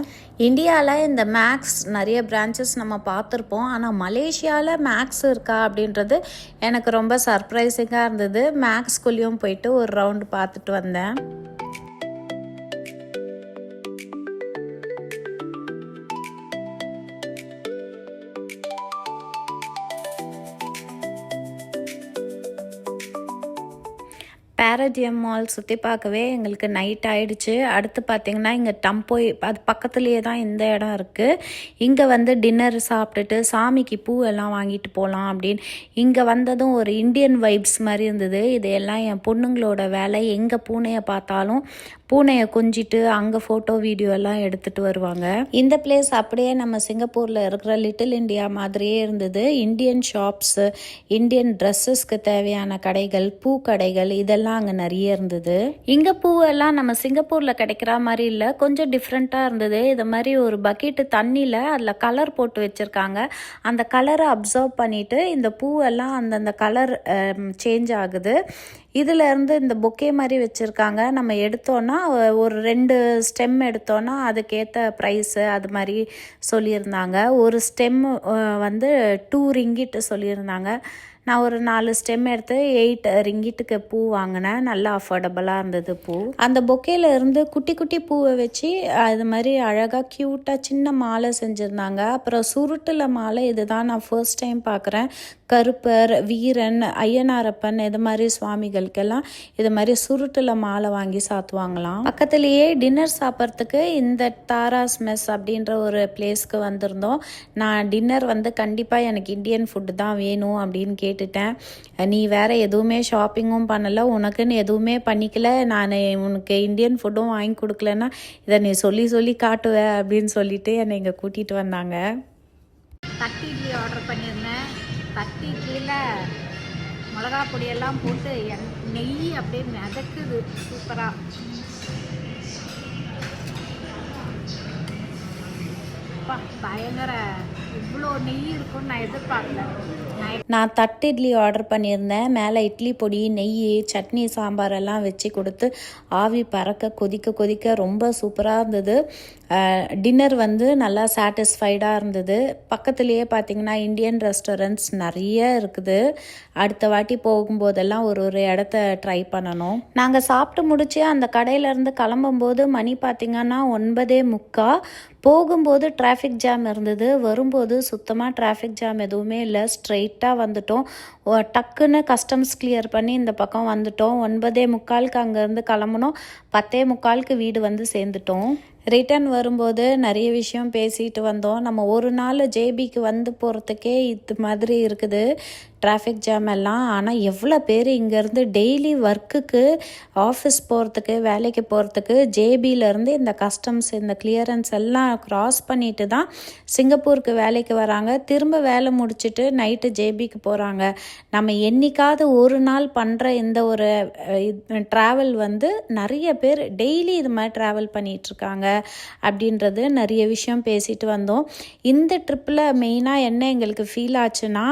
இந்தியாவில் இந்த மேக்ஸ் நிறைய பிரான்ச்சஸ் நம்ம பார்த்துருப்போம். ஆனால் மலேசியாவில் மேக்ஸ் இருக்கா அப்படின்றது எனக்கு ரொம்ப சர்ப்ரைசிங்காக இருந்தது. மேக்ஸ்குள்ளேயும் போயிட்டு ஒரு ரவுண்டு பார்த்துட்டு வந்தேன். பேரடியம் மால் சுற்றி பார்க்கவே எங்களுக்கு நைட் ஆகிடுச்சு. அடுத்து பார்த்திங்கன்னா இங்கே டம்போய் அது பக்கத்துலேயே தான் இந்த இடம் இருக்குது. இங்கே வந்து டின்னர் சாப்பிட்டுட்டு சாமிக்கு பூ எல்லாம் வாங்கிட்டு போகலாம் அப்படின்னு இங்கே வந்ததும் ஒரு இந்தியன் வைப்ஸ் மாதிரி இருந்தது. இதையெல்லாம் என் பொண்ணுங்களோட வேலை. எங்கே பூனையை பார்த்தாலும் பூனையை கொஞ்சிட்டு அங்கே ஃபோட்டோ வீடியோ எல்லாம் எடுத்துகிட்டு வருவாங்க. இந்த பிளேஸ் அப்படியே நம்ம சிங்கப்பூரில் இருக்கிற லிட்டில் இந்தியா மாதிரியே இருந்தது. இந்தியன் ஷாப்ஸு, இந்தியன் ட்ரெஸ்ஸஸ்க்கு தேவையான கடைகள், பூ கடைகள் இதெல்லாம் அங்கே நிறைய இருந்தது. இங்கே பூவெல்லாம் நம்ம சிங்கப்பூரில் கிடைக்கிற மாதிரி இல்லை, கொஞ்சம் டிஃப்ரெண்ட்டாக இருந்தது. இது மாதிரி ஒரு பக்கெட்டு தண்ணியில் அதில் கலர் போட்டு வச்சுருக்காங்க. அந்த கலரை அப்சர்வ் பண்ணிவிட்டு இந்த பூவெல்லாம் அந்தந்த கலர் சேஞ்ச் ஆகுது. இதில் இருந்து இந்த பொக்கே மாதிரி வச்சுருக்காங்க. நம்ம எடுத்தோன்னா ஒரு 2 ஸ்டெம் எடுத்தோன்னா அதுக்கேற்ற ப்ரைஸு அது மாதிரி சொல்லியிருந்தாங்க. ஒரு ஸ்டெம் வந்து 2 ரிங்கிட் சொல்லியிருந்தாங்க. நான் ஒரு 4 ஸ்டெம் எடுத்து 8 ரிங்கிட்டுக்கு பூ வாங்கினேன். நல்லா அஃபோர்டபுளாக இருந்தது பூ. அந்த பொக்கேல இருந்து குட்டி குட்டி பூவை வச்சு அது மாதிரி அழகாக க்யூட்டாக சின்ன மாலை செஞ்சுருந்தாங்க. அப்புறம் சுருட்டில் மாலை இதுதான் நான் ஃபர்ஸ்ட் டைம் பார்க்குறேன். கருப்பர், வீரன், ஐயனாரப்பன் இது மாதிரி சுவாமிகளுக்கெல்லாம் இது மாதிரி சுருட்டில் மாலை வாங்கி சாத்துவாங்களாம். பக்கத்துலேயே டின்னர் சாப்பிட்றதுக்கு இந்த தாராஸ் மெஸ் அப்படின்ற ஒரு பிளேஸ்க்கு வந்திருந்தோம். நான் டின்னர் வந்து கண்டிப்பாக எனக்கு இந்தியன் ஃபுட்டு தான் வேணும் அப்படின்னு கேட்டுட்டேன். நீ வேற எதுவுமே ஷாப்பிங்கும் பண்ணலை, உனக்குன்னு எதுவுமே பண்ணிக்கல, நான் உனக்கு இந்தியன் ஃபுட்டும் வாங்கி கொடுக்கலன்னா இதை நீ சொல்லி சொல்லி காட்டுவ அப்படின்னு சொல்லிட்டு என்னை இங்கே கூட்டிகிட்டு வந்தாங்க. தட்டி இட்லி ஆர்டர் பண்ணியிருந்தேன். தட்டி இட்லியில் மிளகா பொடியெல்லாம் போட்டு நெய் அப்படியே மிதக்குது சூப்பராக. பயங்கர இவ்வளோ நெய் இருக்கும்னு நான் எதிர்பார்க்கல. நான் தட்டு இட்லி ஆர்டர் பண்ணியிருந்தேன். மேலே இட்லி பொடி, நெய், சட்னி, சாம்பார் எல்லாம் வச்சு கொடுத்து ஆவி பறக்க கொதிக்க கொதிக்க ரொம்ப சூப்பராக இருந்தது. டின்னர் வந்து நல்லா சாட்டிஸ்ஃபைடாக இருந்தது. பக்கத்துலேயே பார்த்திங்கன்னா இந்தியன் ரெஸ்டாரண்ட்ஸ் நிறைய இருக்குது. அடுத்த வாட்டி போகும்போதெல்லாம் ஒரு இடத்த ட்ரை பண்ணணும். நாங்கள் சாப்பிட்டு முடிச்சு அந்த கடையிலேருந்து கிளம்பும்போது மணி பார்த்திங்கன்னா 9:45. போகும்போது டிராஃபிக் ஜாம் இருந்தது. வரும்போது சுத்தமாக டிராஃபிக் ஜாம் எதுவுமே இல்லை. ஸ்ட்ரெயிட்டாக வந்துட்டோம். டக்குன்னு கஸ்டம்ஸ் கிளியர் பண்ணி இந்த பக்கம் வந்துட்டோம். 9:45 அங்கேருந்து கிளம்புனோம். 10:45 வீடு வந்து சேர்ந்துட்டோம். ரிட்டர்ன் வரும்போது நிறைய விஷயம் பேசிட்டு வந்தோம். நம்ம ஒரு நாள் ஜேபிக்கு வந்து போகிறதுக்கே இது மாதிரி இருக்குது டிராஃபிக் ஜாம் எல்லாம். ஆனால் எவ்வளோ பேர் இங்கேருந்து டெய்லி ஒர்க்குக்கு, ஆஃபீஸ் போகிறதுக்கு, வேலைக்கு போகிறதுக்கு ஜேபியிலேருந்து இந்த கஸ்டம்ஸ், இந்த கிளியரன்ஸ் எல்லாம் க்ராஸ் பண்ணிட்டு தான் சிங்கப்பூருக்கு வேலைக்கு வராங்க. திரும்ப வேலை முடிச்சுட்டு நைட்டு ஜேபிக்கு போகிறாங்க. நம்ம என்னைக்காவது ஒரு நாள் பண்ணுற இந்த ஒரு ட்ராவல் வந்து நிறைய பேர் டெய்லி இது மாதிரி ட்ராவல் பண்ணிகிட்ருக்காங்க அப்படின்றது நிறைய விஷயம் பேசிட்டு வந்தோம். இந்த ட்ரிப்பில் மெயினாக என்ன எங்களுக்கு ஃபீல் ஆச்சுன்னா,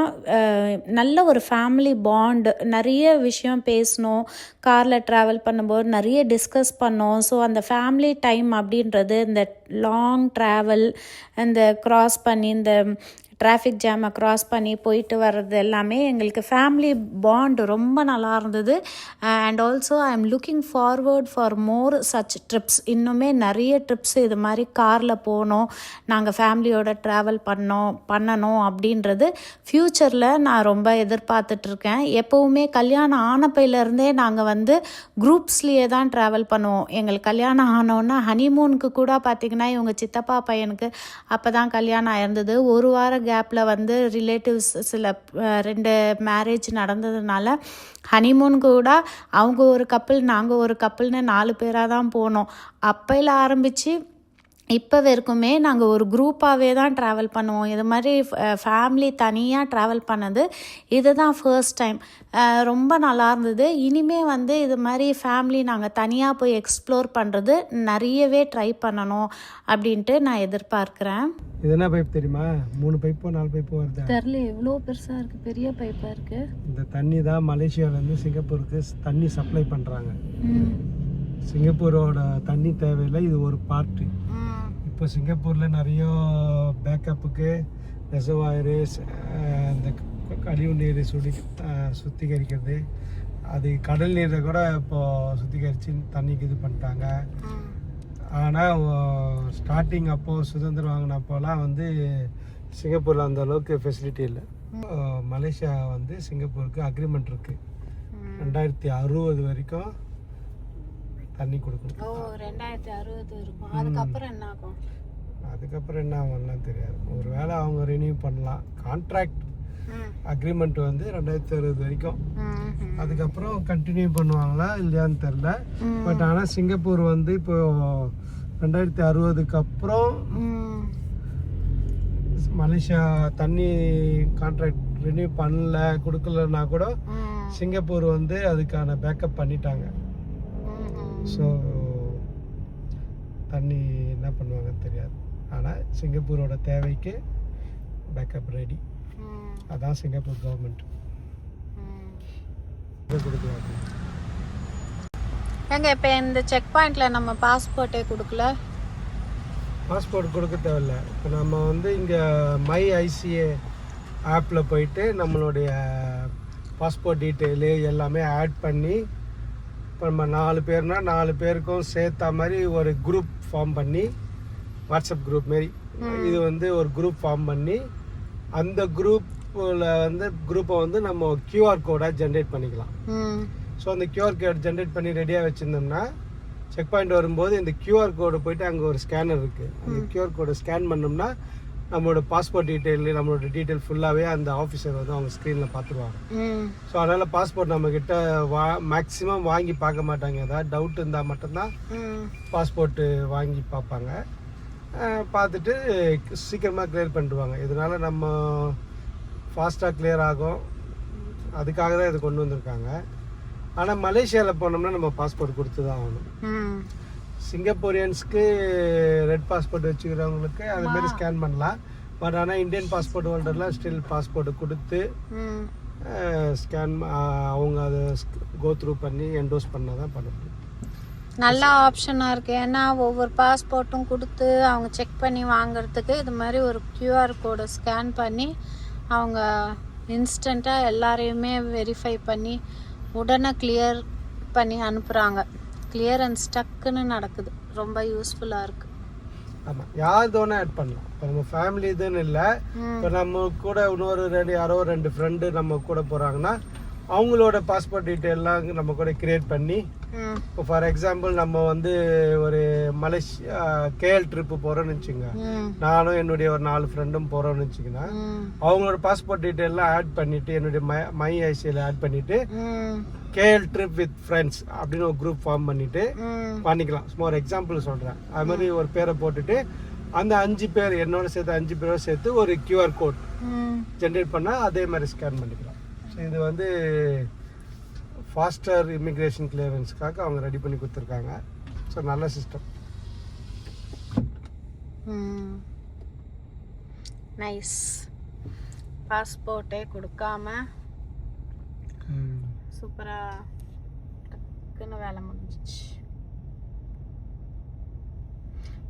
நல்ல ஒரு ஃபேமிலி பாண்ட், நிறைய விஷயம் பேசணும். காரில் ட்ராவல் பண்ணும்போது நிறைய டிஸ்கஸ் பண்ணோம். ஸோ அந்த ஃபேமிலி டைம் அப்படின்றது இந்த லாங் ட்ராவல், இந்த க்ராஸ் பண்ணி இந்த டிராஃபிக் ஜாமை க்ராஸ் பண்ணி போயிட்டு வர்றது எல்லாமே எங்களுக்கு ஃபேமிலி பாண்ட் ரொம்ப நல்லா இருந்தது. And also I am looking forward for more such trips. இன்னுமே நிறைய ட்ரிப்ஸ் இது மாதிரி காரில் போனோம், நாங்கள் ஃபேமிலியோட ட்ராவல் பண்ணணும் அப்படின்றது ஃப்யூச்சரில் நான் ரொம்ப எதிர்பார்த்துட்ருக்கேன். எப்போவுமே கல்யாணம் ஆனப்பையிலேருந்தே நாங்கள் வந்து குரூப்ஸ்லேயே தான் ட்ராவல் பண்ணுவோம். எங்களுக்கு கல்யாணம் ஆனோன்னா ஹனிமூனுக்கு கூட பார்த்திங்கன்னா இவங்க சித்தப்பா பையனுக்கு அப்போ தான் கல்யாணம் ஆயிருந்தது. ஒரு வார கேப்பில் வந்து ரிலேட்டிவ்ஸ் சில 2 மேரேஜ் நடந்ததுனால ஹனிமூன் கூட அவங்க ஒரு கப்பிள், நாங்கள் ஒரு கப்பிள்னு 4 பேராக தான் போனோம். அப்பையில் ஆரம்பித்து இப்போ வரைக்குமே நாங்கள் ஒரு குரூப்பாகவே தான் ட்ராவல் பண்ணுவோம். இது மாதிரி ஃபேமிலி தனியாக ட்ராவல் பண்ணது இது தான் ஃபர்ஸ்ட் டைம். ரொம்ப நல்லா இருந்தது. இனிமே வந்து இது மாதிரி ஃபேமிலி நாங்கள் தனியாக போய் எக்ஸ்ப்ளோர் பண்ணுறது நிறையவே ட்ரை பண்ணணும் அப்படின்ட்டு நான் எதிர்பார்க்குறேன். இது என்ன பைப் தெரியுமா? 3 பைப்போ 4 பைப்போ வருது. தெரியல, எவ்வளோ பெருசாக இருக்குது, பெரிய பைப்பாக இருக்குது. இந்த தண்ணி தான் மலேசியாவிலேருந்து சிங்கப்பூருக்கு தண்ணி சப்ளை பண்ணுறாங்க. சிங்கப்பூரோட தண்ணி தேவையில்லை, இது ஒரு பார்ட்டு. இப்போ சிங்கப்பூரில் நிறைய பேக்கப்புக்கு ரெசர்வாயரு, இந்த கழிவு நீர் சுத்திகரிக்கிறது, அது கடல் நீரை கூட இப்போது சுத்திகரித்து தண்ணிக்கு இது பண்ணிட்டாங்க. ஆனால் ஸ்டார்டிங் அப்போது சுதந்திரம் வாங்கினப்போலாம் வந்து சிங்கப்பூரில் அந்த அளவுக்கு ஃபெசிலிட்டி இல்லை. மலேசியா வந்து சிங்கப்பூருக்கு அக்ரிமெண்ட் இருக்குது, 2060 வரைக்கும் தண்ணி கொடுக்கணும். 2060 இருக்கும். அதுக்கப்புறம் என்ன ஆகும்? அதுக்கப்புறம் என்ன ஆகும்லாம் தெரியாது. ஒரு வேளை அவங்க ரினியூ பண்ணலாம். கான்ட்ராக்ட் அக்ரிமெண்ட் வந்து 2060 வரைக்கும். அதுக்கப்புறம் கண்டினியூ பண்ணுவாங்களா இல்லையான்னு தெரில. பட் ஆனால் சிங்கப்பூர் வந்து இப்போ 2060க்கு அப்புறம் மலேசியா தண்ணி கான்ட்ராக்ட் ரினியூ பண்ணல கொடுக்கலன்னா கூட சிங்கப்பூர் வந்து அதுக்கான பேக்கப் பண்ணிட்டாங்க. ஸோ தண்ணி என்ன பண்ணுவாங்கன்னு தெரியாது. ஆனால் சிங்கப்பூரோட தேவைக்கு பேக்கப் ரெடி. அதான் சிங்கப்பூர் கவர்மெண்ட் கொடுக்கலாம். எங்க இப்போ இந்த செக் பாயிண்ட்ல நம்ம பாஸ்போர்ட்டே கொடுக்கல. பாஸ்போர்ட் கொடுக்க தேவையில்ல. இப்போ நம்ம வந்து இங்கே மை ஐசிஏ ஆப்பில் போயிட்டு நம்மளுடைய பாஸ்போர்ட் டீட்டெயிலு எல்லாமே ஆட் பண்ணி, இப்போ நம்ம 4 பேர்னா 4 பேருக்கும் சேர்த்தா மாதிரி ஒரு குரூப் ஃபார்ம் பண்ணி, வாட்ஸ்அப் குரூப் மாரி இது வந்து ஒரு குரூப் ஃபார்ம் பண்ணி, அந்த குரூப்பில் வந்து குரூப்பை வந்து நம்ம QR கோடாக ஜென்ரேட் பண்ணிக்கலாம். ஸோ அந்த QR கோட் ஜென்ரேட் பண்ணி ரெடியாக வச்சுருந்தோம்னா செக் பாயிண்ட் வரும்போது இந்த QR கோடு போயிட்டு அங்கே ஒரு ஸ்கேனர் இருக்குது. அந்த QR கோடை ஸ்கேன் பண்ணோம்னா நம்மளோட பாஸ்போர்ட் டீட்டெயில், நம்மளோட டீட்டெயில் ஃபுல்லாகவே அந்த ஆஃபீஸர் வந்து அவங்க ஸ்க்ரீனில் பார்த்துருவாங்க. ஸோ அதனால் பாஸ்போர்ட் நம்மக்கிட்ட மேக்ஸிமம் வாங்கி பார்க்க மாட்டாங்க. ஏதாவது டவுட் இருந்தால் மட்டும்தான் பாஸ்போர்ட்டு வாங்கி பார்ப்பாங்க. பார்த்துட்டு சீக்கிரமாக கிளியர் பண்ணிடுவாங்க. இதனால் நம்ம ஃபாஸ்ட்டாக கிளியர் ஆகும். அதுக்காக தான் இது கொண்டு வந்திருக்காங்க. ஆனால் மலேசியாவில் போனோம்னா நம்ம பாஸ்போர்ட் கொடுத்து தான் ஆகணும். சிங்கப்பூரியன்ஸ்க்கு ரெட் பாஸ்போர்ட் வச்சுக்கிறவங்களுக்கு அது மாதிரி ஸ்கேன் பண்ணலாம். பட் ஆனால் இந்தியன் பாஸ்போர்ட் ஹோல்டர்லாம் ஸ்டில் பாஸ்போர்ட்டு கொடுத்து ஸ்கேன் அவங்க அதை கோ த்ரூ பண்ணி என்டோஸ் பண்ணால் தான் பண்ண முடியும். நல்ல ஆப்ஷனாக இருக்குது. ஏன்னா ஒவ்வொரு பாஸ்போர்ட்டும் கொடுத்து அவங்க செக் பண்ணி வாங்குறதுக்கு இது மாதிரி ஒரு QR கோடை ஸ்கேன் பண்ணி அவங்க இன்ஸ்டண்ட்டாக எல்லாரையுமே வெரிஃபை பண்ணி உடனே கிளியர் பண்ணி அனுப்புகிறாங்க. கிளியரன்ஸ் டக்குன்னு நடக்குது. ரொம்ப யூஸ்ஃபுல்லாக இருக்குது. ஆமாம், யார் தோணா ஆட் பண்ணலாம். இப்போ நம்ம ஃபேமிலி இதுன்னு இல்லை, இப்போ நம்ம கூட இன்னொரு யாரோ 2 ஃப்ரெண்டு நம்ம கூட போகிறாங்கன்னா அவங்களோட பாஸ்போர்ட் டீட்டெயிலாம் நம்ம கூட கிரியேட் பண்ணி, இப்போ ஃபார் எக்ஸாம்பிள் நம்ம வந்து ஒரு மலேசியா KL ட்ரிப்பு போகிறோன்னு வச்சுங்க, நானும் என்னுடைய ஒரு 4 ஃப்ரெண்டும் போகிறோன்னு வச்சுங்கன்னா அவங்களோட பாஸ்போர்ட் டீட்டெயிலாம் ஆட் பண்ணிவிட்டு என்னுடைய மை ஐசியில் ஆட் பண்ணிவிட்டு KL ட்ரிப் வித் ஃப்ரெண்ட்ஸ் அப்படின்னு ஒரு குரூப் ஃபார்ம் பண்ணிவிட்டு பண்ணிக்கலாம். சும்மா ஒரு எக்ஸாம்பிள் சொல்கிறேன். அது மாதிரி ஒரு பேரை போட்டுட்டு அந்த 5 பேர் என்னோட சேர்த்து 5 பேரோட சேர்த்து ஒரு QR கோட் ஜென்ரேட் பண்ணால் அதே மாதிரி ஸ்கேன் பண்ணிக்கலாம். ஸோ இது வந்து ஃபாஸ்டர் இமிக்ரேஷன் கிளியரன்ஸ்க்காக அவங்க ரெடி பண்ணி கொடுத்துருக்காங்க. ஸோ நல்ல சிஸ்டம். நைஸ். பாஸ்போர்ட்டே கொடுக்காம சூப்பராக டக்குன்னு வேலை முடிஞ்சிச்சு.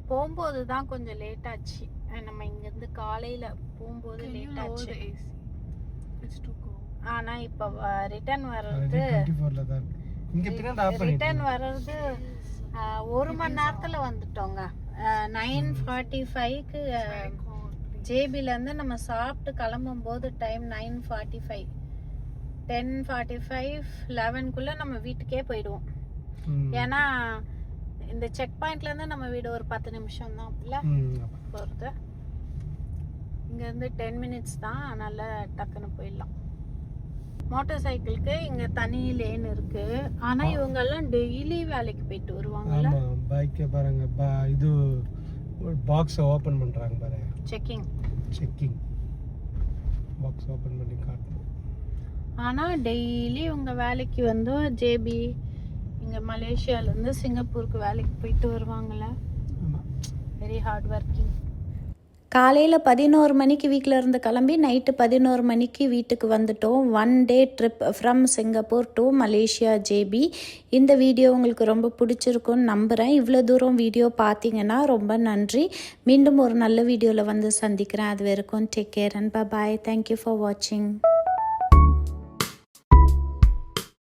போகும்போது தான் கொஞ்சம் லேட் ஆச்சு. நம்ம இங்கேருந்து காலையில் போகும்போது லேட் ஆச்சு. ஆனால் இப்போ ரிட்டர்ன் வர்றது 1 மணி நேரத்தில் வந்துட்டோங்க. 9:45க்கு ஜேபிலேருந்து நம்ம சாப்பிட்டு கிளம்பும்போது டைம் 9:45, 10:45, 11க்குள்ளே நம்ம வீட்டுக்கே போயிடுவோம். ஏன்னா இந்த செக் பாயிண்ட்லேருந்து நம்ம வீடு ஒரு 10 நிமிஷம் தான் போகிறது. இங்கேருந்து 10 மினிட்ஸ் தான். அதனால் டக்குன்னு போயிடலாம். மோட்டார் சைக்கிளுக்கு இங்கே தனி லேன் இருக்குது. ஆனால் இவங்கெல்லாம் டெய்லி வேலைக்கு போயிட்டு வருவாங்கல்ல. பைக்கை பாருங்க, இது ஒரு பாக்ஸை ஓப்பன் பண்ணுறாங்க பாரு, செக்கிங். செக்கிங் பாக்ஸ் ஓப்பன் பண்ணி காட்டணும். ஆனால் டெய்லி உங்கள் வேலைக்கு வந்து ஜேபி இங்கே மலேசியாவிலேருந்து சிங்கப்பூருக்கு வேலைக்கு போயிட்டு வருவாங்களே. ஆமாம், வெரி ஹார்ட் ஒர்க்கிங். காலையில் 11 மணிக்கு வீட்டில் இருந்து கிளம்பி நைட்டு 11 மணிக்கு வீட்டுக்கு வந்துட்டோம். 1 day trip from Singapore to Malaysia JB. இந்த வீடியோ உங்களுக்கு ரொம்ப பிடிச்சிருக்குன்னு நம்புகிறேன். இவ்வளோ தூரம் வீடியோ பார்த்தீங்கன்னா ரொம்ப நன்றி. மீண்டும் ஒரு நல்ல வீடியோவில் வந்து சந்திக்கிறேன். அது வரைக்கும் take care and bye. Thank you for வாட்சிங்.